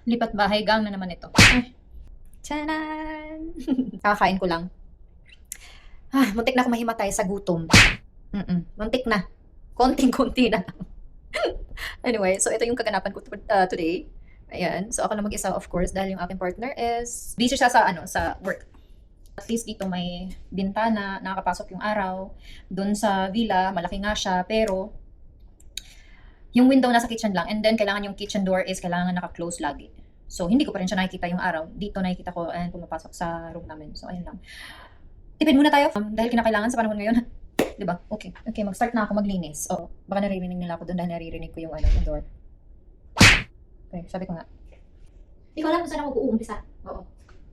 lipat bahay gang na naman ito. Ay, Tiyanan! Kakakain ko lang. Muntik na ako mahimatay sa gutom. Muntik na. Konting-konti na lang. Anyway, so ito yung kaganapan ko today. Ayan. So ako lang mag-isa, of course, dahil yung aking partner is busy siya sa work. At least dito may bintana, nakakapasok yung araw. Doon sa villa, malaki nga siya, pero yung window nasa kitchen lang, and then kailangan yung kitchen door is kailangan naka-close lagi. So, hindi ko pa rin siya nakikita yung araw. Dito nakikita ko and pumapasok sa room namin. So, ayun lang. Tipid muna tayo dahil kinakailangan sa panahon ngayon. Diba? Okay. Okay, mag-start na ako maglinis. Oh, baka naririnig nila ako doon dahil naririnig ko yung yung door. Okay, sabi ko nga. Hindi ko alam kung saan ako uumpisa. Oo.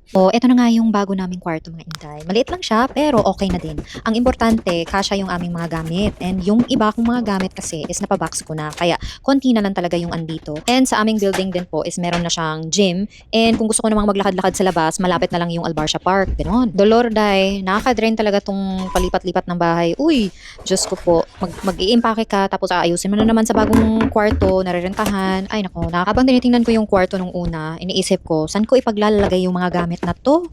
So, eto na nga yung bago naming kwarto mga inday. Maliit lang siya, pero okay na din. Ang importante, kasya yung aming mga gamit. And yung iba kong mga gamit kasi is napabox ko na. Kaya, konti na lang talaga yung andito. And sa aming building din po is meron na siyang gym. And kung gusto ko namang maglakad-lakad sa labas, malapit na lang yung Albarcia Park. Ganon. Dolorday, nakaka-drain talaga tong palipat-lipat ng bahay. Uy, Diyos ko po. Mag-i-impake ka, tapos aayusin mo na naman sa bagong kwarto, narirentahan. Ay nako, habang tinitingnan ko yung kwarto nung una, iniisip ko, saan ko ipaglalagay yung mga gamit na to?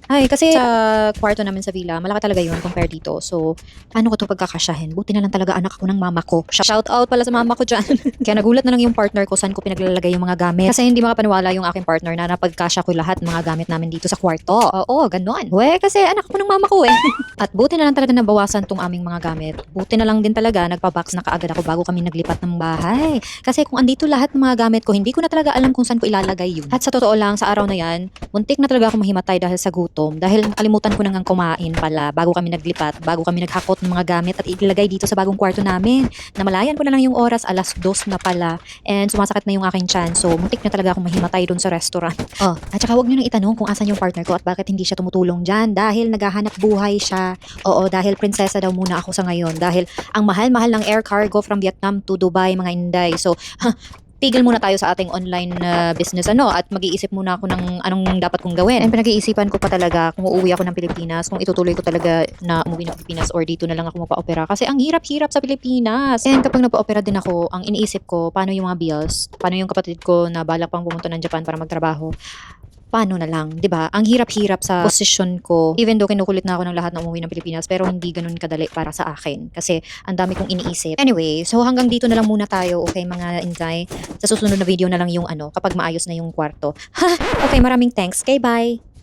Ay, kasi sa kwarto namin sa villa, malaki talaga yun compare dito. So, paano ko to pagkakasyahin? Buti na lang talaga anak ako ng mama ko. Shout out pala sa mama ko dyan. Kaya nagulat na lang yung partner ko saan ko pinaglalagay yung mga gamit. Kasi hindi makapaniwala yung aking partner na napagkasya ko lahat ng mga gamit namin dito sa kwarto. Oo, ganun. We, kasi anak ko ng mama ko eh. At buti na lang talaga nabawasan tong aming mga gamit. Buti na lang din talaga nagpa-box na kaagad ako bago kami naglipat ng bahay. Kasi kung andito lahat ng mga gamit ko, hindi ko na talaga alam kung saan ko ilalagay yun. At sa totoo lang, sa araw na yan, muntik na talaga ako mahimatay dahil sa gutom. Dahil nakalimutan ko nang kumain pala bago kami naglipat, bago kami naghakot ng mga gamit at ilagay dito sa bagong kwarto namin. Namalayan ko na lang yung oras, 2:00 na pala. And sumasakit na yung aking tiyan. So, muntik na talaga akong mahimatay dun sa restaurant. Oh, at saka huwag niyo nang itanong kung asan yung partner ko at bakit hindi siya tumutulong dyan. Dahil naghahanap buhay siya. Oo, dahil prinsesa daw muna ako sa ngayon. Dahil ang mahal-mahal ng air cargo from Vietnam to Dubai, mga inday. So, tigil muna tayo sa ating online business at mag-iisip muna ako ng anong dapat kong gawin. And pinag-iisipan ko pa talaga kung uuwi ako ng Pilipinas, kung itutuloy ko talaga na umuwi ng Pilipinas or dito na lang ako magpa-opera kasi ang hirap-hirap sa Pilipinas. And kapag nagpa-opera din ako, ang iniisip ko, paano yung mga bills, paano yung kapatid ko na balak pang pumunta ng Japan para magtrabaho, paano na lang, 'di ba? Ang hirap-hirap sa posisyon ko. Even though kinukulit na ako ng lahat na umuwi ng Pilipinas, pero hindi ganoon kadali para sa akin kasi ang dami kong iniisip. Anyway, so hanggang dito na lang muna tayo, okay mga inday. Sa susunod na video na lang yung kapag maayos na yung kwarto. Okay, maraming thanks. Okay, bye.